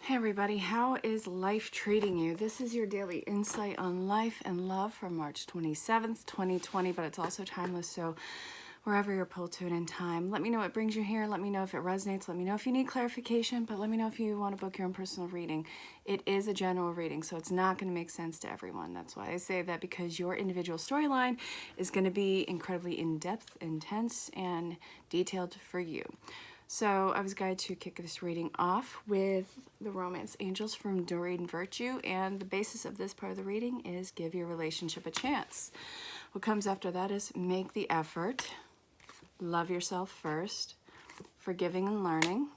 Hey everybody, how is life treating you? This is your daily insight on life and love for March 27th, 2020, but it's also timeless, so wherever you're pulled to it in time, let me know what brings you here. Let me know if it resonates. Let me know if you need clarification, but let me know if you want to book your own personal reading. It is a general reading, so it's not going to make sense to everyone. That's why I say that, because your individual storyline is going to be incredibly in-depth, intense, and detailed for you. So I was guided to kick this reading off with the Romance Angels from Doreen Virtue, and the basis of this part of the reading is give your relationship a chance. What comes after that is make the effort, love yourself first, forgiving and learning,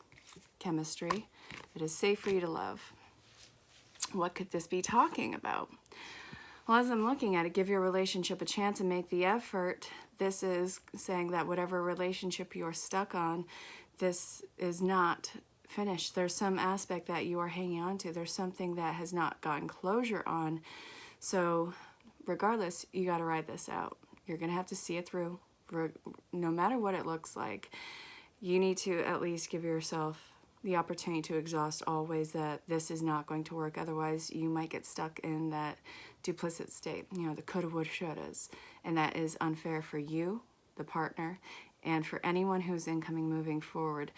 chemistry, it is safe for you to love. What could this be talking about? Well, as I'm looking at it, give your relationship a chance and make the effort. This is saying that whatever relationship you're stuck on, this is not finished. There's some aspect that you are hanging on to. There's something that has not gotten closure on. So regardless, you got to ride this out. You're going to have to see it through, no matter what it looks like. You need to at least give yourself the opportunity to exhaust all ways that this is not going to work. Otherwise, you might get stuck in that duplicit state, the coulda, woulda, shouldas. And that is unfair for you, the partner, and for anyone who's incoming moving forward.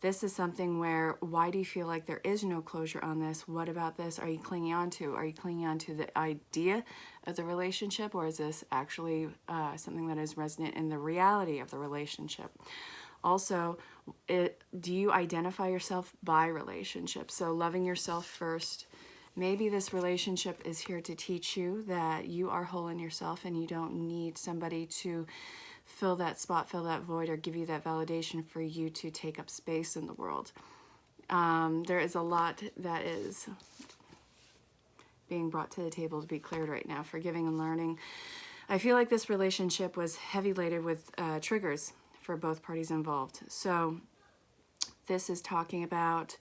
This is something where, why do you feel like there is no closure on this? What about this are you clinging on to? Are you clinging on to the idea of the relationship, or is this actually something that is resonant in the reality of the relationship? Also, do you identify yourself by relationship? So loving yourself first. Maybe this relationship is here to teach you that you are whole in yourself and you don't need somebody to fill that spot, fill that void, or give you that validation for you to take up space in the world. There is a lot that is being brought to the table to be cleared right now. Forgiving and learning. I feel like this relationship was heavy laden with triggers for both parties involved. So this is talking about,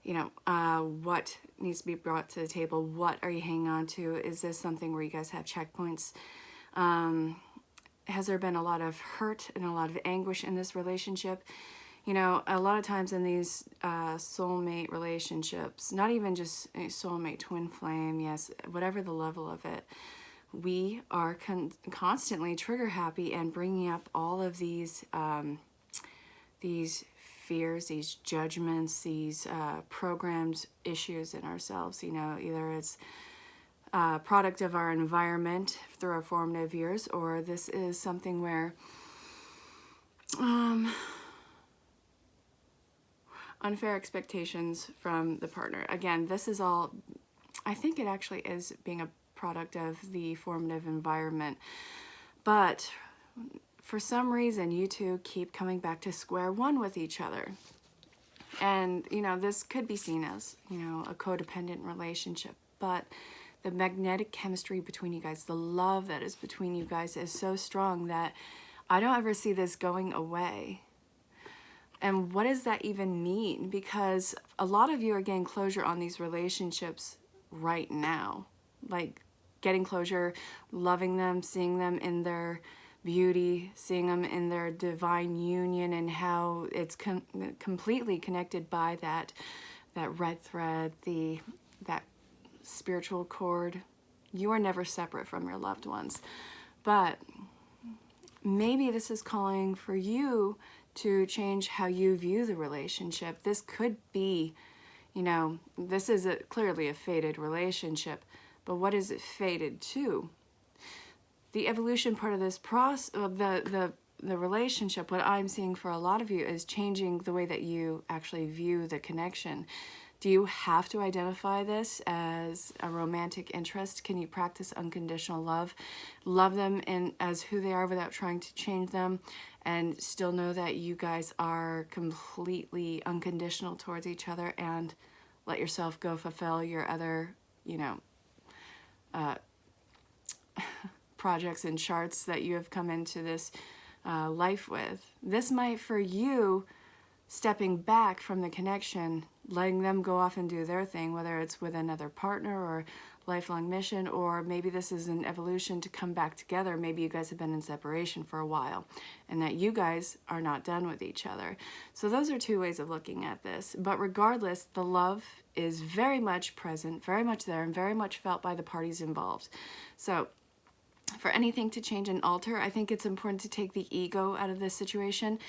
what needs to be brought to the table. What are you hanging on to? Is this something where you guys have checkpoints? Has there been a lot of hurt and a lot of anguish in this relationship? A lot of times in these soulmate relationships, not even just a soulmate, twin flame, yes, whatever the level of it, we are constantly trigger happy and bringing up all of these fears, these judgments, these programmed issues in ourselves. Either it's product of our environment through our formative years, or this is something where unfair expectations from the partner. Again, this is all, I think it actually is being a product of the formative environment, but for some reason you two keep coming back to square one with each other. And this could be seen as a codependent relationship, but the magnetic chemistry between you guys, the love that is between you guys is so strong that I don't ever see this going away. And what does that even mean? Because a lot of you are getting closure on these relationships right now. Like getting closure, loving them, seeing them in their beauty, seeing them in their divine union, and how it's completely connected by that red thread, that spiritual cord. You are never separate from your loved ones. But maybe this is calling for you to change how you view the relationship. This could be, this is clearly a fated relationship, but what is it fated to? The evolution part of this process, the relationship, what I'm seeing for a lot of you is changing the way that you actually view the connection. Do you have to identify this as a romantic interest? Can you practice unconditional love? Love them as who they are without trying to change them, and still know that you guys are completely unconditional towards each other, and let yourself go fulfill your other, projects and charts that you have come into this life with. This might, for you, stepping back from the connection, letting them go off and do their thing, whether it's with another partner or lifelong mission, or maybe this is an evolution to come back together. Maybe you guys have been in separation for a while and that you guys are not done with each other. So those are two ways of looking at this. But regardless, the love is very much present, very much there, and very much felt by the parties involved. So for anything to change and alter, I think it's important to take the ego out of this situation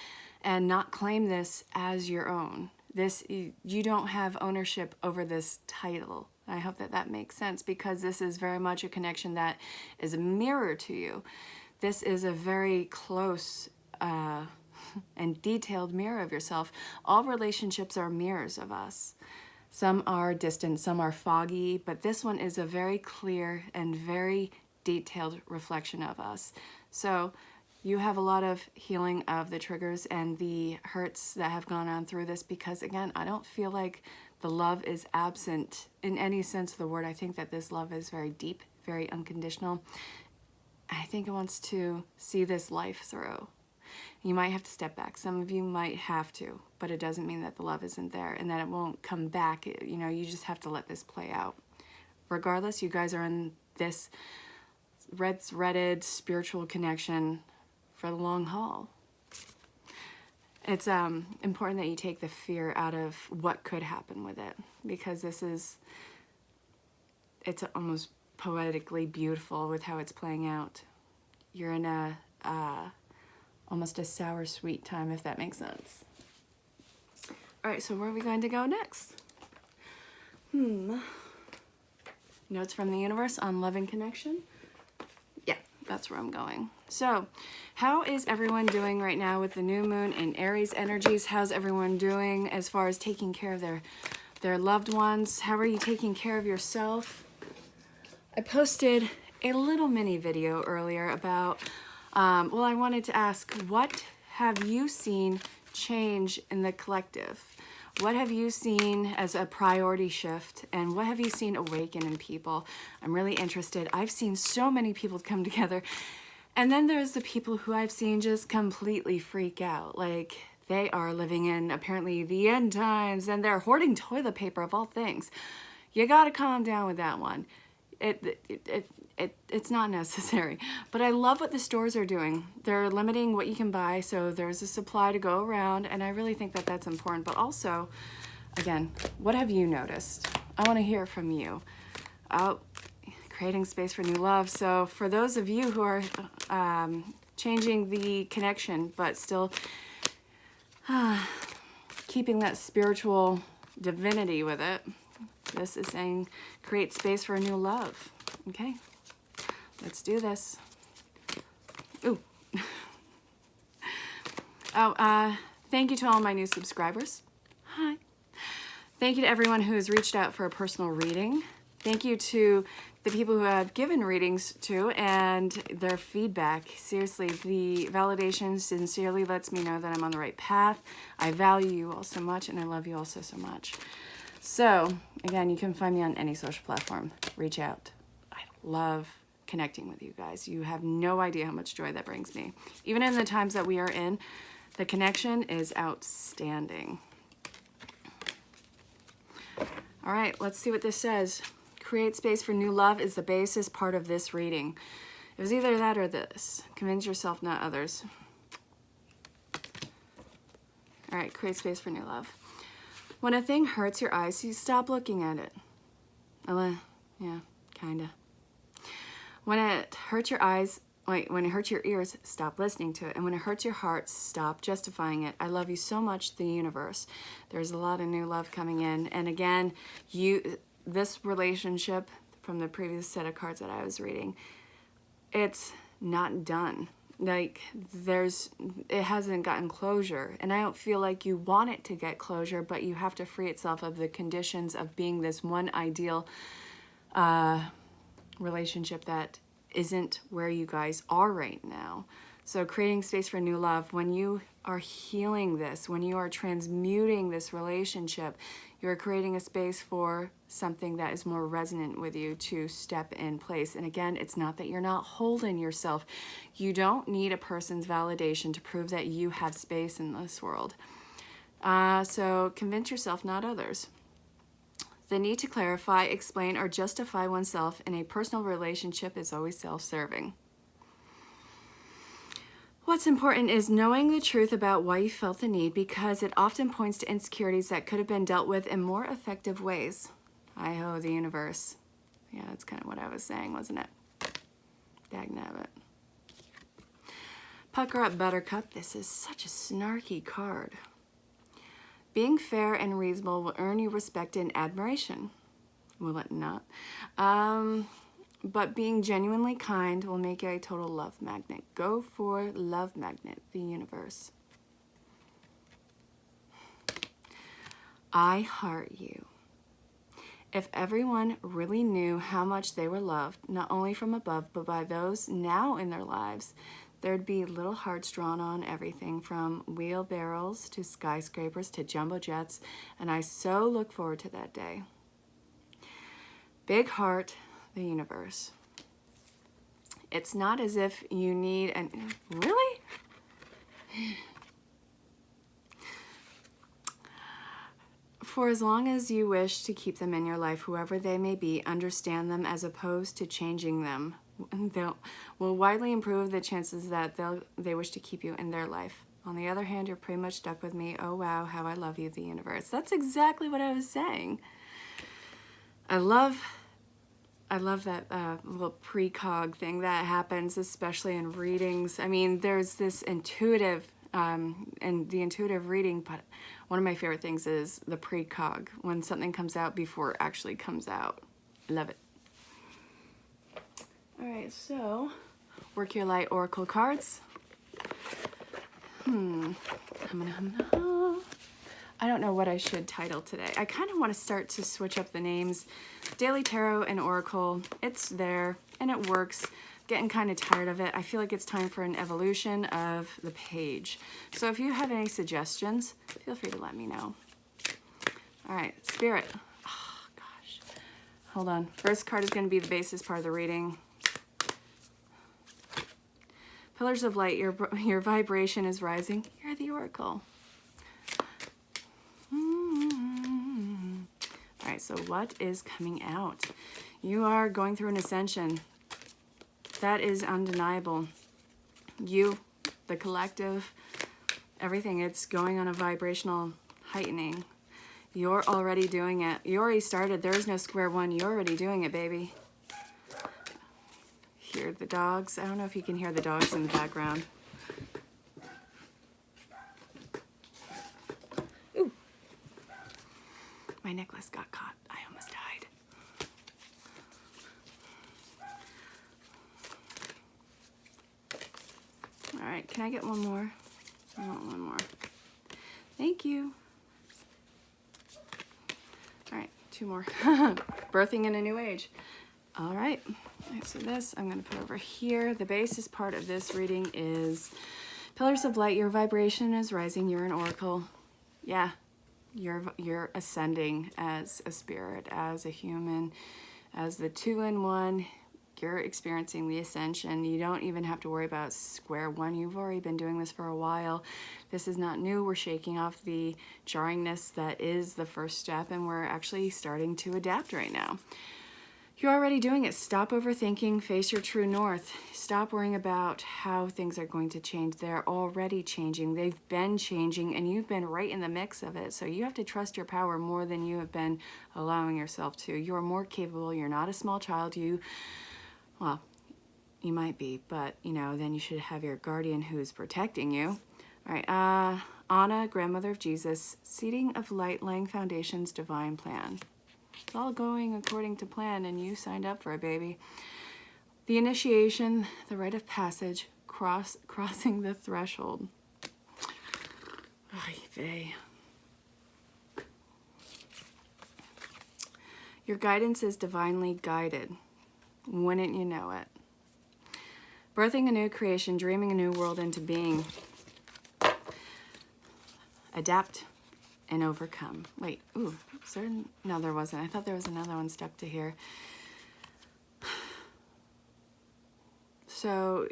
and not claim this as your own. You don't have ownership over this title. I hope that that makes sense, because this is very much a connection that is a mirror to you. This is a very close and detailed mirror of yourself. All relationships are mirrors of us. Some are distant, some are foggy, but this one is a very clear and very detailed reflection of us. So you have a lot of healing of the triggers and the hurts that have gone on through this, because again, I don't feel like the love is absent in any sense of the word. I think that this love is very deep, very unconditional. I think it wants to see this life through. You might have to step back. Some of you might have to, but it doesn't mean that the love isn't there and that it won't come back. You know, you just have to let this play out. Regardless, you guys are in this red-threaded spiritual connection for the long haul. It's important that you take the fear out of what could happen with it, because it's almost poetically beautiful with how it's playing out. You're in a almost a sour sweet time, if that makes sense. All right, so where are we going to go next? Notes from the universe on love and connection. Yeah, that's where I'm going. So how is everyone doing right now with the new moon in Aries energies? How's everyone doing as far as taking care of their loved ones? How are you taking care of yourself? I posted a little mini video earlier about, well, I wanted to ask, what have you seen change in the collective? What have you seen as a priority shift, and what have you seen awaken in people? I'm really interested. I've seen so many people come together, and then there's the people who I've seen just completely freak out. Like, they are living in apparently the end times, and they're hoarding toilet paper of all things. You gotta calm down with that one. It's not necessary. But I love what the stores are doing. They're limiting what you can buy, so there's a supply to go around, and I really think that that's important. But also, again, what have you noticed? I want to hear from you. Creating space for new love. So for those of you who are changing the connection, but still keeping that spiritual divinity with it, this is saying create space for a new love. Okay, let's do this. Ooh. Thank you to all my new subscribers. Hi. Thank you to everyone who has reached out for a personal reading. Thank you to the people who I've given readings to and their feedback. Seriously, the validation sincerely lets me know that I'm on the right path. I value you all so much, and I love you all so much. So, again, you can find me on any social platform. Reach out. I love connecting with you guys. You have no idea how much joy that brings me. Even in the times that we are in, the connection is outstanding. All right, let's see what this says. Create space for new love is the basis part of this reading. It was either that or this. Convince yourself, not others. All right, create space for new love. When a thing hurts your eyes, you stop looking at it. Yeah, kinda. When it hurts your eyes, when it hurts your ears, stop listening to it. And when it hurts your heart, stop justifying it. I love you so much, the universe. There's a lot of new love coming in. And again, this relationship from the previous set of cards that I was reading, it's not done. Like, it hasn't gotten closure, and I don't feel like you want it to get closure, but you have to free itself of the conditions of being this one ideal relationship that isn't where you guys are right now. So creating space for new love, when you are healing this, when you are transmuting this relationship, you're creating a space for something that is more resonant with you to step in place. And again, it's not that you're not holding yourself. You don't need a person's validation to prove that you have space in this world. So convince yourself, not others. The need to clarify, explain, or justify oneself in a personal relationship is always self-serving. What's important is knowing the truth about why you felt the need, because it often points to insecurities that could have been dealt with in more effective ways. Hi-ho, the universe. Yeah, that's kind of what I was saying, wasn't it? Dagnabbit. Pucker up, Buttercup. This is such a snarky card. Being fair and reasonable will earn you respect and admiration. Will it not? But being genuinely kind will make you a total love magnet. Go for love magnet, the universe. I heart you. If everyone really knew how much they were loved, not only from above, but by those now in their lives, there'd be little hearts drawn on everything from wheelbarrows to skyscrapers to jumbo jets, and I so look forward to that day. Big heart, the universe. It's not as if you need an... Really? For as long as you wish to keep them in your life, whoever they may be, understand them as opposed to changing them. Will widely improve the chances that they wish to keep you in their life. On the other hand, you're pretty much stuck with me. Oh wow, how I love you, the universe. That's exactly what I was saying. I love that little precog thing that happens, especially in readings. I mean, there's this intuitive, and the intuitive reading, but one of my favorite things is the precog, when something comes out before it actually comes out. Love it. All right, so work your light oracle cards. I don't know what I should title today. I kind of want to start to switch up the names. Daily Tarot and Oracle, it's there and it works. Getting kind of tired of it. I feel like it's time for an evolution of the page. So if you have any suggestions, feel free to let me know. All right, Spirit. Oh, gosh. Hold on. First card is going to be the basis part of the reading. Pillars of light, your vibration is rising. You're the Oracle. All right, so what is coming out? You are going through an ascension. That is undeniable. You, the collective, everything, it's going on a vibrational heightening. You're already doing it. You already started. There is no square one. You're already doing it, baby. Hear the dogs. I don't know if you can hear the dogs in the background. Ooh. My necklace got caught. I almost died. All right, can I get one more? I want one more. Thank you. All right, two more. Birthing in a new age. All right, so this I'm going to put over here. The basis part of this reading is Pillars of Light. Your vibration is rising. You're an oracle. Yeah, you're ascending as a spirit, as a human, as the two-in-one. You're experiencing the ascension. You don't even have to worry about square one. You've already been doing this for a while. This is not new. We're shaking off the jarringness that is the first step, and we're actually starting to adapt right now. You're already doing it. Stop overthinking. Face your true north. Stop worrying about how things are going to change. They're already changing. They've been changing, and you've been right in the mix of it. So you have to trust your power more than you have been allowing yourself to. You are more capable. You're not a small child. Well, you might be, but, you know, then you should have your guardian who's protecting you. All right, Anna, grandmother of Jesus, seeding of light, laying foundations, divine plan. It's all going according to plan, and you signed up for it, baby. The initiation, the rite of passage, crossing the threshold. Ay, vey. Your guidance is divinely guided. Wouldn't you know it? Birthing a new creation, dreaming a new world into being. Adapt and overcome. Wait, ooh, is there? No, there wasn't. I thought there was another one stuck to here. So,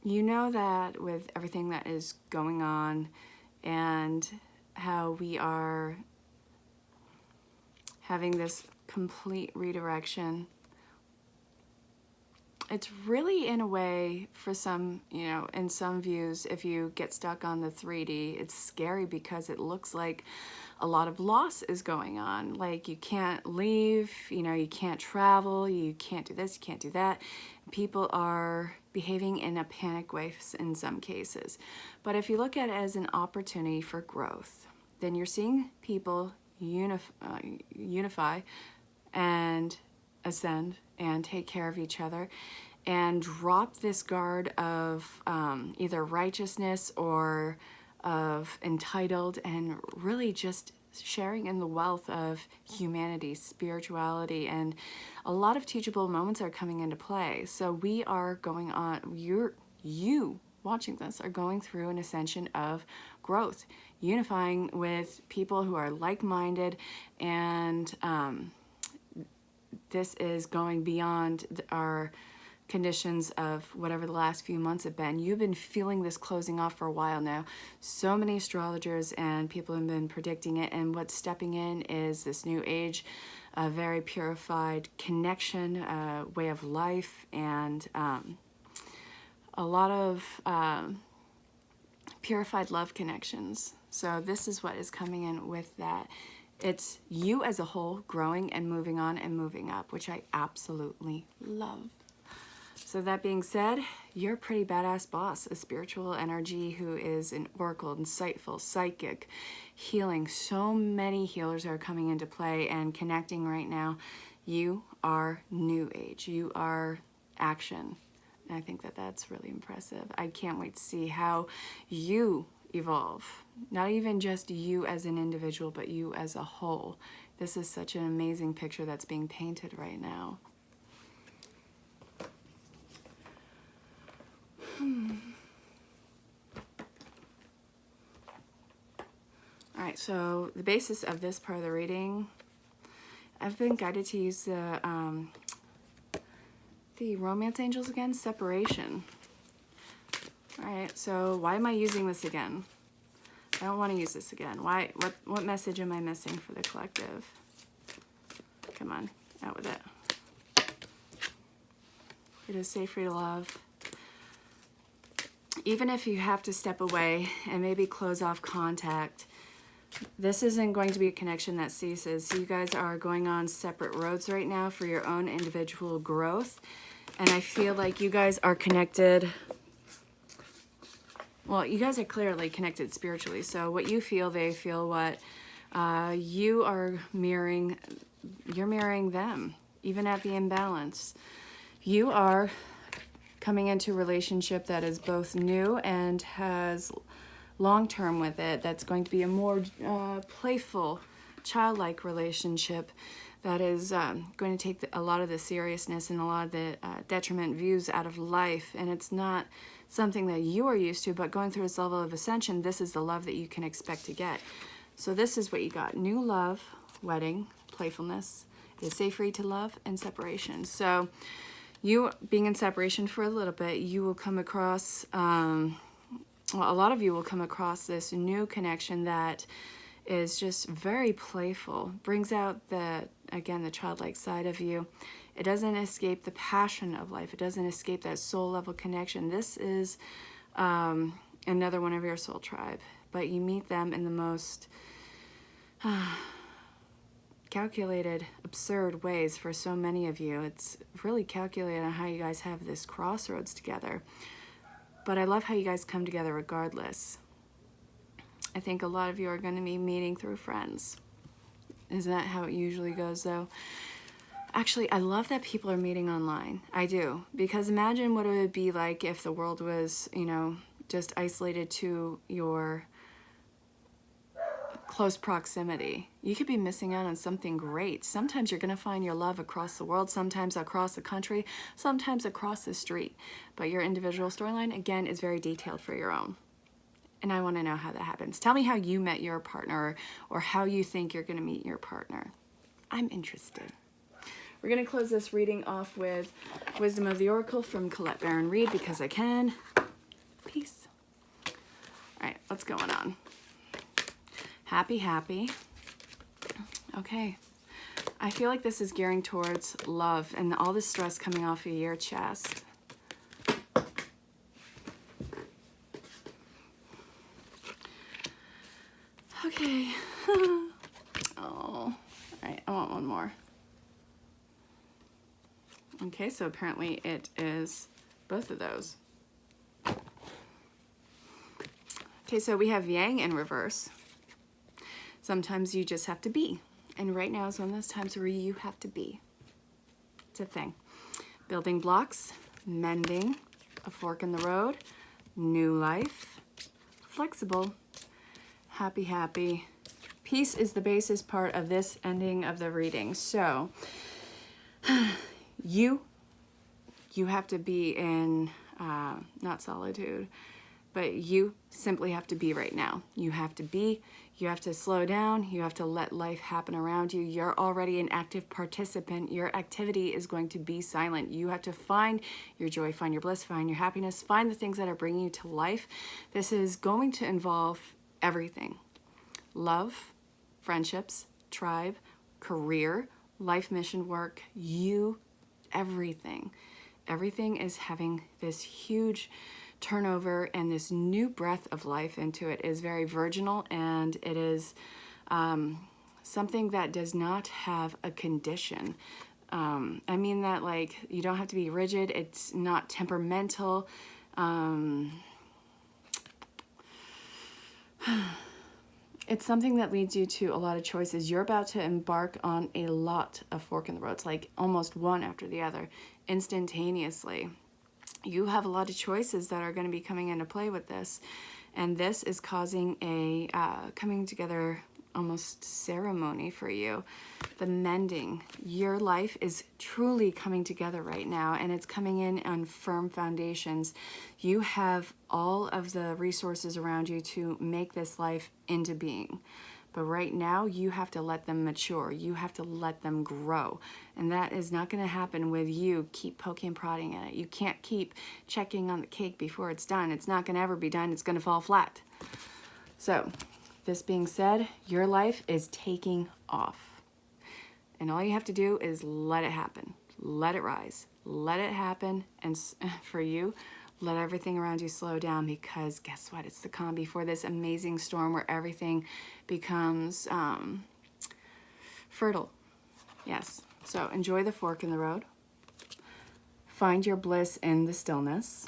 you know that with everything that is going on, and how we are having this complete redirection. It's really, in a way, for some, you know, in some views, if you get stuck on the 3D, it's scary because it looks like a lot of loss is going on. Like, you can't leave, you know, you can't travel, you can't do this, you can't do that. People are behaving in a panic way in some cases. But if you look at it as an opportunity for growth, then you're seeing people unify and ascend and take care of each other and drop this guard of either righteousness or of entitled, and really just sharing in the wealth of humanity, spirituality, and a lot of teachable moments are coming into play. So we are going on, you watching this are going through an ascension of growth, unifying with people who are like-minded, and this is going beyond our conditions of whatever the last few months have been. You've been feeling this closing off for a while now. So many astrologers and people have been predicting it, and what's stepping in is this new age, a very purified connection, way of life, and a lot of purified love connections. So this is what is coming in with that. It's you as a whole growing and moving on and moving up, which I absolutely love. So that being said, you're a pretty badass boss, a spiritual energy who is an oracle, insightful, psychic, healing. So many healers are coming into play and connecting right now. You are new age. You are action. And I think that that's really impressive. I can't wait to see how you evolve. Not even just you as an individual, but you as a whole. This is such an amazing picture that's being painted right now. All right, so the basis of this part of the reading, I've been guided to use the romance angels again, separation. All right, so why am I using this again? I don't want to use this again. Why? What message am I missing for the collective? Come on, out with it. It is safe for you to love. Even if you have to step away and maybe close off contact, this isn't going to be a connection that ceases. So you guys are going on separate roads right now for your own individual growth. And I feel like you guys are connected. Well, you guys are clearly connected spiritually. So what you feel, they feel what you are mirroring. You're mirroring them, even at the imbalance. You are coming into a relationship that is both new and has long-term with it. That's going to be a more playful, childlike relationship that is going to take a lot of the seriousness and a lot of the detriment views out of life. And it's not something that you are used to, but going through this level of ascension, this is the love that you can expect to get. So this is what you got. New love, wedding, playfulness. It is safe for you to love, and separation. So you being in separation for a little bit, you will come across, well, a lot of you will come across this new connection that is just very playful, brings out again, the childlike side of you. It doesn't escape the passion of life. It doesn't escape that soul level connection. This is another one of your soul tribe, but you meet them in the most calculated, absurd ways for so many of you. It's really calculated on how you guys have this crossroads together. But I love how you guys come together regardless. I think a lot of you are going to be meeting through friends. Isn't that how it usually goes, though? Actually, I love that people are meeting online. I do. Because imagine what it would be like if the world was, you know, just isolated to your close proximity. You could be missing out on something great. Sometimes you're going to find your love across the world, sometimes across the country, sometimes across the street. But your individual storyline, again, is very detailed for your own. And I want to know how that happens. Tell me how you met your partner, or how you think you're going to meet your partner. I'm interested. We're going to close this reading off with Wisdom of the Oracle from Colette Reed, because I can. Peace. All right, what's going on? Happy, happy. Okay. I feel like this is gearing towards love and all the stress coming off of your chest. Okay. Oh, all right. I want one more. Okay, so apparently it is both of those. Okay, so we have Yang in reverse. Sometimes you just have to be. And right now is one of those times where you have to be. It's a thing. Building blocks, mending, a fork in the road, new life, flexible, happy, happy. Peace is the basis part of this ending of the reading. So you have to be in, not solitude, but you simply have to be right now. You have to be, you have to slow down, you have to let life happen around you. You're already an active participant. Your activity is going to be silent. You have to find your joy, find your bliss, find your happiness, find the things that are bringing you to life. This is going to involve everything. Love, friendships, tribe, career, life mission work, you, everything. Everything is having this huge turnover, and this new breath of life into it is very virginal, and it is something that does not have a condition. I mean that like you don't have to be rigid. It's not temperamental. It's something that leads you to a lot of choices. You're about to embark on a lot of fork in the roads, like almost one after the other, instantaneously. You have a lot of choices that are going to be coming into play with this. And this is causing a coming together almost ceremony for you. The mending. Your life is truly coming together right now, and it's coming in on firm foundations. You have all of the resources around you to make this life into being. But right now, you have to let them mature. You have to let them grow. And that is not going to happen with you keep poking and prodding at it. You can't keep checking on the cake before it's done. It's not going to ever be done. It's going to fall flat. So, this being said, your life is taking off. And all you have to do is let it happen. Let it rise. Let it happen. And for you, let everything around you slow down, because guess what? It's the calm before this amazing storm where everything becomes fertile. Yes. So enjoy the fork in the road. Find your bliss in the stillness.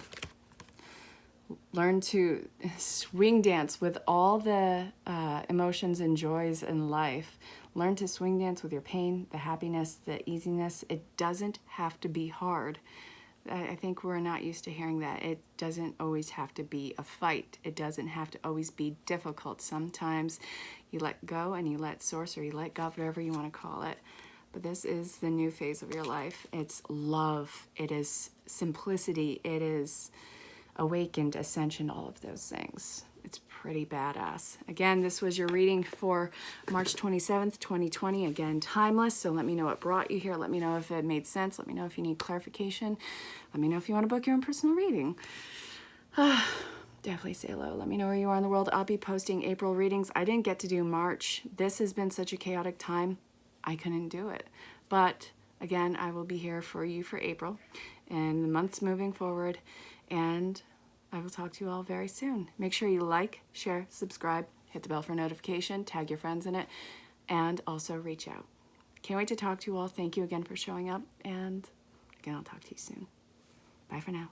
Learn to swing dance with all the emotions and joys in life. Learn to swing dance with your pain, the happiness, the easiness. It doesn't have to be hard. I think we're not used to hearing that. It doesn't always have to be a fight. It doesn't have to always be difficult. Sometimes you let go and you let source, or you let God, whatever you want to call it. But this is the new phase of your life. It's love. It is simplicity. It is awakened, ascension, all of those things. It's pretty badass. Again, this was your reading for March 27th, 2020. Again, timeless. So let me know what brought you here. Let me know if it made sense. Let me know if you need clarification. Let me know if you want to book your own personal reading. Definitely say hello. Let me know where you are in the world. I'll be posting April readings. I didn't get to do March. This has been such a chaotic time. I couldn't do it. But again, I will be here for you for April and the months moving forward. And I will talk to you all very soon. Make sure you like, share, subscribe, hit the bell for notification, tag your friends in it, and also reach out. Can't wait to talk to you all. Thank you again for showing up. And again, I'll talk to you soon. Bye for now.